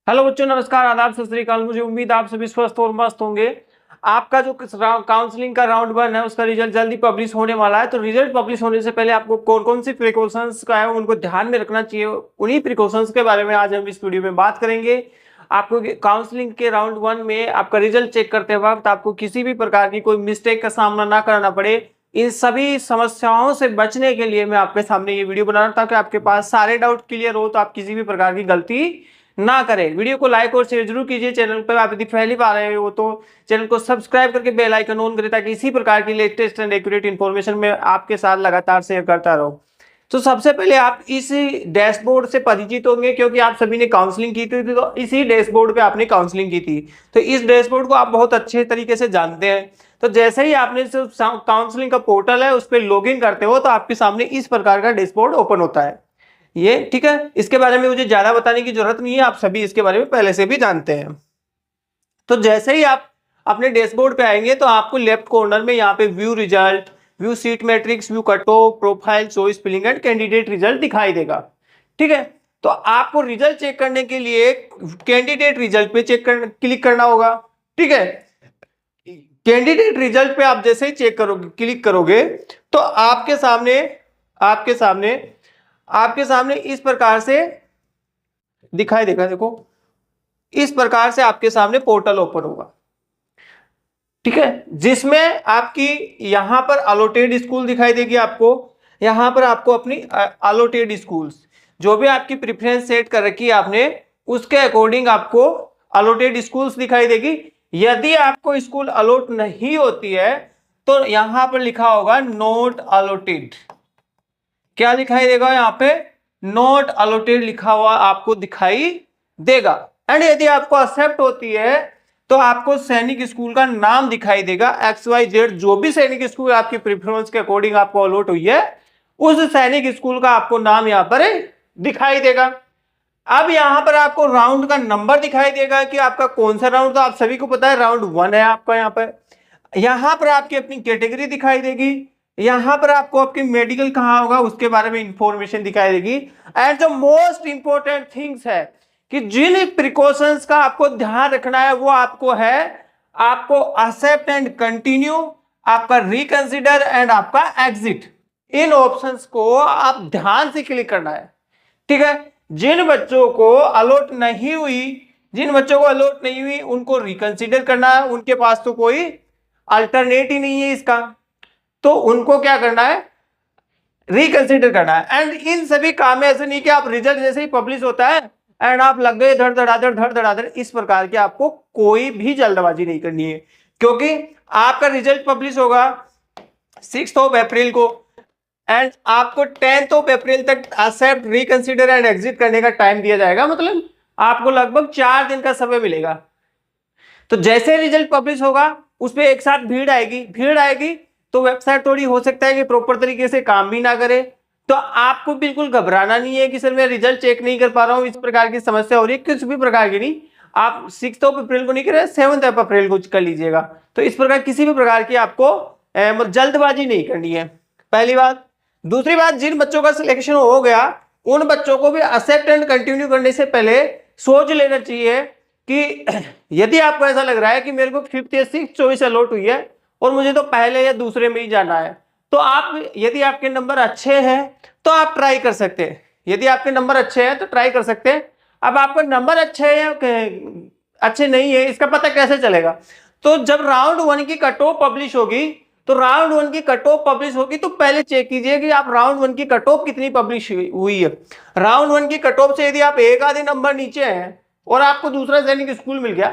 Hello बच्चों, नमस्कार, आदाब, सत श्री अकाल। मुझे उम्मीद आप सभी स्वस्थ और मस्त होंगे। आपका जो काउंसलिंग का राउंड 1 है उसका रिजल्ट जल्दी पब्लिश होने वाला है। तो रिजल्ट पब्लिश होने से पहले आपको कौन कौन सी प्रिकॉशंस का है उनको ध्यान में रखना चाहिए, उन्हीं प्रिकॉशंस के बारे में आज हम इस वीडियो में बात करेंगे। आपको काउंसलिंग के राउंड 1 में आपका रिजल्ट चेक करते वक्त आपको किसी भी प्रकार की कोई मिस्टेक का सामना ना करना पड़े, इन सभी समस्याओं से बचने के लिए मैं आपके सामने ये वीडियो बना रहा हूं, ताकि आपके पास सारे डाउट क्लियर हो, तो आप किसी भी प्रकार की गलती ना करें। वीडियो को लाइक और शेयर जरूर कीजिए। चैनल पर आप यदि पहली बार आए हो तो चैनल को सब्सक्राइब करके बेल आइकन ऑन करें, ताकि इसी प्रकार की लेटेस्ट एंड एक्यूरेट इन्फॉर्मेशन मैं आपके साथ लगातार शेयर करता रहूं। तो सबसे पहले आप इस डैशबोर्ड से परिचित होंगे, क्योंकि आप सभी ने काउंसलिंग की थी, तो इसी डैशबोर्ड पे आपने काउंसलिंग की थी, तो इस डैशबोर्ड को आप बहुत अच्छे तरीके से जानते हैं। तो जैसे ही आपने काउंसलिंग का पोर्टल है उस पर लॉग इन करते हो तो आपके सामने इस प्रकार का डैशबोर्ड ओपन होता है। ये ठीक है, इसके बारे में मुझे ज्यादा बताने की जरूरत नहीं है, आप सभी इसके बारे में पहले से भी जानते हैं। तो जैसे ही आप अपने डैशबोर्ड पे आएंगे तो आपको लेफ्ट कॉर्नर में यहाँ पे view result, view seat matrix, view cut off, profile, choice filling and candidate result दिखाई देगा। ठीक है, तो आपको रिजल्ट चेक करने के लिए कैंडिडेट रिजल्ट पे क्लिक करना होगा। ठीक है, कैंडिडेट रिजल्ट पे आप जैसे ही चेक करोगे, क्लिक करोगे, तो आपके सामने आपके सामने इस प्रकार से दिखाई देगा। देखो, इस प्रकार से आपके सामने पोर्टल ओपन होगा। ठीक है, जिसमें आपकी यहां पर अलॉटेड स्कूल दिखाई देगी। आपको यहां पर आपको अपनी अलॉटेड स्कूल्स, जो भी आपकी प्रेफरेंस सेट कर रखी है आपने, उसके अकॉर्डिंग आपको अलॉटेड स्कूल्स दिखाई देगी। यदि आपको स्कूल अलॉट नहीं होती है तो यहां पर लिखा होगा नॉट अलॉटेड। क्या दिखाई देगा? यहाँ पे नॉट अलॉटेड लिखा हुआ आपको दिखाई देगा। एंड यदि आपको एक्सेप्ट होती है तो आपको सैनिक स्कूल का नाम दिखाई देगा। XYZ जो भी सैनिक स्कूल आपकी प्रेफरेंस के अकॉर्डिंग आपको अलॉट हुई है, उस सैनिक स्कूल का आपको नाम यहाँ पर दिखाई देगा। अब यहां पर आपको राउंड का नंबर दिखाई देगा कि आपका कौन सा राउंड, तो आप सभी को पता है राउंड 1 है आपका। यहां पर आपकी अपनी कैटेगरी दिखाई देगी। यहां पर आपको आपकी मेडिकल कहां होगा उसके बारे में इंफॉर्मेशन दिखाई देगी। And the most important things है कि जिन प्रिकॉशंस का आपको ध्यान रखना है वो आपको है, आपको एक्सेप्ट एंड कंटिन्यू, आपका रिकंसिडर एंड आपका एग्जिट। इन ऑप्शंस को आप ध्यान से क्लिक करना है। ठीक है, जिन बच्चों को अलॉट नहीं हुई उनको रिकंसिडर करना है। उनके पास तो कोई अल्टरनेट ही नहीं है इसका, तो उनको क्या करना है? रिकंसिडर करना है। एंड इन सभी काम में ऐसे नहीं कि आप रिजल्ट जैसे ही पब्लिश होता है एंड आप लग गए धड़ धड़ाधड़, इस प्रकार की आपको कोई भी जल्दबाजी नहीं करनी है, क्योंकि आपका रिजल्ट पब्लिश होगा 6 अप्रैल को एंड आपको 10 अप्रैल तक एक्सेप्ट, रिकंसिडर एंड एग्जिट करने का टाइम दिया जाएगा। मतलब आपको लगभग 4 दिन का समय मिलेगा। तो जैसे रिजल्ट पब्लिश होगा उस पर एक साथ भीड़ आएगी तो वेबसाइट थोड़ी हो सकता है कि प्रॉपर तरीके से काम भी ना करे। तो आपको बिल्कुल घबराना नहीं है कि सर मैं रिजल्ट चेक नहीं कर पा रहा हूं, इस प्रकार की समस्या हो रही है, किसी भी प्रकार की नहीं। आप 6 अप्रैल को नहीं करें, 7 अप्रैल को कर लीजिएगा। तो इस प्रकार किसी भी प्रकार की आपको जल्दबाजी नहीं करनी है, पहली बात। दूसरी बात, जिन बच्चों का सिलेक्शन हो गया उन बच्चों को भी एक्सेप्ट एंड कंटिन्यू करने से पहले सोच लेना चाहिए कि यदि आपको ऐसा लग रहा है कि मेरे को 5th या 6th चॉइस अलॉट हुई है और मुझे तो पहले या दूसरे में ही जाना है, तो आप, यदि आपके नंबर अच्छे हैं तो आप ट्राई कर सकते हैं। यदि आपके नंबर अच्छे हैं तो ट्राई कर सकते हैं। अब आपका नंबर अच्छे है या अच्छे नहीं है, इसका पता कैसे चलेगा? तो जब राउंड 1 की कट ऑफ पब्लिश होगी तो पहले चेक कीजिए कि आप राउंड 1 की कट ऑफ कितनी पब्लिश हुई है। राउंड 1 की कट ऑफ से यदि आप एक आधे नंबर नीचे हैं और आपको दूसरा सैनिक स्कूल मिल गया,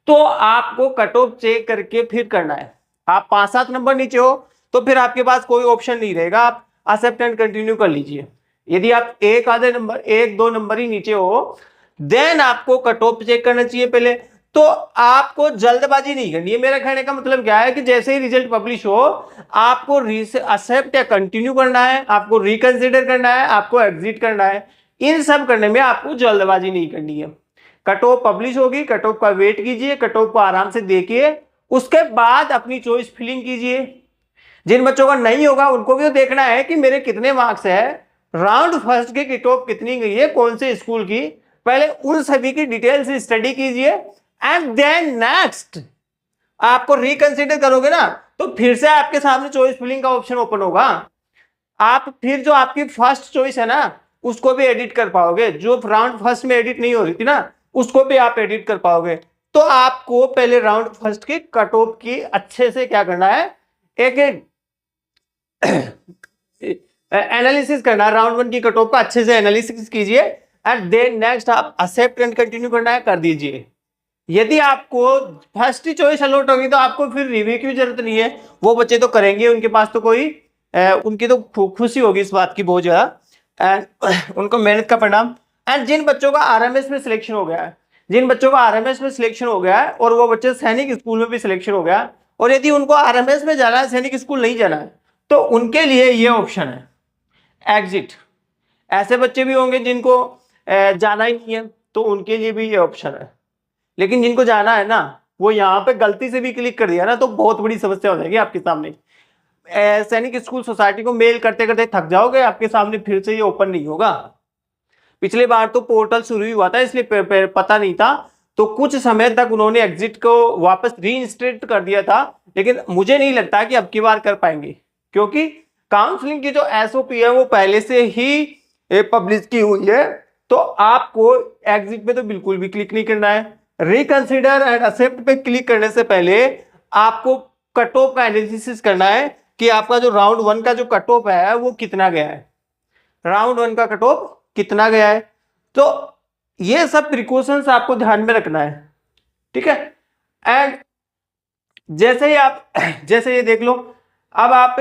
तो आपको कट ऑफ चेक करके फिर करना है। आप 5-7 नंबर नीचे हो तो फिर आपके पास कोई ऑप्शन नहीं रहेगा, आप एक्सेप्ट एंड कंटिन्यू कर लीजिए। यदि आप एक आधे नंबर, 1-2 नंबर ही नीचे हो, देन आपको कट ऑफ चेक करना चाहिए पहले। तो आपको जल्दबाजी नहीं करनी है। मेरा कहने का मतलब क्या है कि जैसे ही रिजल्ट पब्लिश हो आपको एक्सेप्ट या कंटिन्यू करना है, आपको रिकंसिडर करना है, आपको एग्जिट करना है। इन सब करने में आपको जल्दबाजी नहीं करनी है। कट ऑफ पब्लिश होगी, कट ऑफ का वेट कीजिए, कट ऑफ को आराम से देखिए, उसके बाद अपनी चॉइस फिलिंग कीजिए। जिन बच्चों का नहीं होगा उनको भी तो देखना है कि मेरे कितने मार्क्स है, राउंड फर्स्ट की कट ऑफ कितनी गई है, कौन से स्कूल की, पहले उन सभी की डिटेल से स्टडी कीजिए एंड देन नेक्स्ट आपको रिकंसिडर करोगे ना तो फिर से आपके सामने चॉइस फिलिंग का ऑप्शन ओपन होगा। आप फिर जो आपकी फर्स्ट चॉइस है ना उसको भी एडिट कर पाओगे, जो राउंड फर्स्ट में एडिट नहीं हो रही थी ना उसको भी आप एडिट कर पाओगे। तो आपको पहले राउंड फर्स्ट की कट ऑफ की अच्छे से क्या करना है, एक एनालिसिस करना है, राउंड वन की कट ऑफ का अच्छे से एनालिसिस कीजिए एंड देन नेक्स्ट आप एक्सेप्ट एंड कंटिन्यू करना है, कर दीजिए। यदि आपको फर्स्ट चॉइस अलॉट होगी तो आपको फिर रिव्यू की जरूरत नहीं है, वो बच्चे तो करेंगे, उनके पास तो कोई उनकी तो खुशी होगी इस बात की बहुत ज्यादा एंड उनको मेहनत का परिणाम। एंड जिन बच्चों का आरएमएस में सिलेक्शन हो गया है, जिन बच्चों का आरएमएस में सिलेक्शन हो गया है और वो बच्चे सैनिक स्कूल में भी सिलेक्शन हो गया, और यदि उनको आरएमएस में जाना है, सैनिक स्कूल नहीं जाना है, तो उनके लिए ये ऑप्शन है एग्जिट। ऐसे बच्चे भी होंगे जिनको जाना ही नहीं है तो उनके लिए भी ये ऑप्शन है, लेकिन जिनको जाना है ना वो यहाँ पे गलती से भी क्लिक कर दिया ना तो बहुत बड़ी समस्या हो जाएगी आपके सामने। सैनिक स्कूल सोसाइटी को मेल करते करते थक जाओगे, आपके सामने फिर से ये ओपन नहीं होगा। पिछले बार तो पोर्टल शुरू ही हुआ था इसलिए पता नहीं था, तो कुछ समय तक उन्होंने एग्जिट को वापस रीइंस्टेट कर दिया था, लेकिन मुझे नहीं लगता कि अब की बार कर पाएंगे, क्योंकि काउंसलिंग की जो एसओपी है वो पहले से ही पब्लिश की हुई है। तो आपको एग्जिट पे तो बिल्कुल भी क्लिक नहीं करना है। रिकंसिडर एंड एक्सेप्ट पे क्लिक करने से पहले आपको कट ऑफ का एनालिसिस करना है कि आपका जो राउंड वन का जो कट ऑफ है वो कितना गया है, राउंड वन का कट ऑफ कितना गया है। तो ये सब प्रिकॉशंस आपको ध्यान में रखना है, ठीक है। एंड जैसे ही आप जैसे ये देख लो, अब आप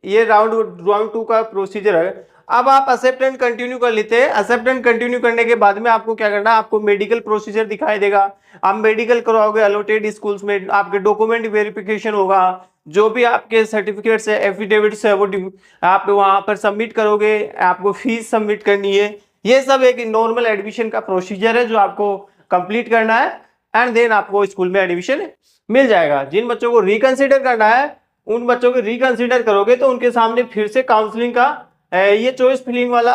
ये राउंड टू का प्रोसीजर है, अब आप एक्सेप्ट एंड कंटिन्यू कर लेते हैं। एक्सेप्ट एंड कंटिन्यू करने के बाद में आपको क्या करना है, आपको मेडिकल प्रोसीजर दिखाई देगा, आप मेडिकल करवाओगे अलॉटेड स्कूल्स में, आपके डॉक्यूमेंट वेरिफिकेशन होगा, जो भी आपके सर्टिफिकेट्स है, एफिडेविट्स है, वो आप वहां पर सबमिट करोगे, आपको फीस सबमिट करनी है। ये सब एक नॉर्मल एडमिशन का प्रोसीजर है जो आपको कंप्लीट करना है एंड देन आपको स्कूल में एडमिशन मिल जाएगा। जिन बच्चों को रिकंसिडर करना है उन बच्चों को रिकंसिडर करोगे तो उनके सामने फिर से काउंसलिंग का ये चॉइस फिलिंग वाला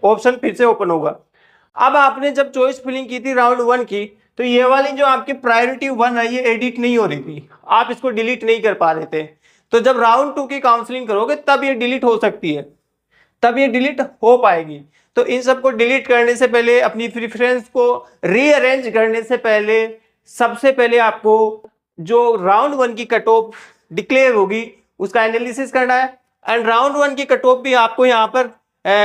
ऑप्शन फिर से ओपन होगा। अब आपने जब चॉइस फिलिंग की थी राउंड वन की, तो ये वाली जो आपकी प्रायोरिटी वन है ये एडिट नहीं हो रही थी, आप इसको डिलीट नहीं कर पा रहे थे। तो जब राउंड टू की काउंसलिंग करोगे तब ये डिलीट हो सकती है, तब ये डिलीट हो पाएगी। तो इन सबको डिलीट करने से पहले, अपनी प्रेफरेंस को रीअरेंज करने से पहले, सबसे पहले आपको जो राउंड वन की कट ऑफ डिक्लेयर होगी उसका एनालिसिस करना है। एंड राउंड वन की कट ऑफ भी आपको यहाँ पर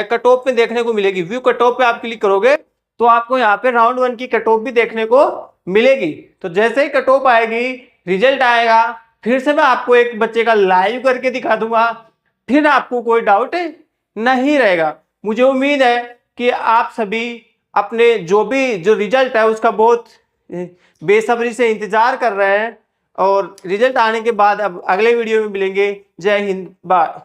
कट ऑफ में देखने को मिलेगी। व्यू कट ऑफ पे आप क्लिक करोगे तो आपको यहाँ पे राउंड वन की कट ऑफ भी देखने को मिलेगी। तो जैसे ही कट ऑफ आएगी, रिजल्ट आएगा, फिर से मैं आपको एक बच्चे का लाइव करके दिखा दूंगा, फिर आपको कोई डाउट नहीं रहेगा। मुझे उम्मीद है कि आप सभी अपने जो रिजल्ट है उसका बहुत बेसब्री से इंतजार कर रहे हैं, और रिजल्ट आने के बाद अब अगले वीडियो में मिलेंगे। जय हिंद, बाय।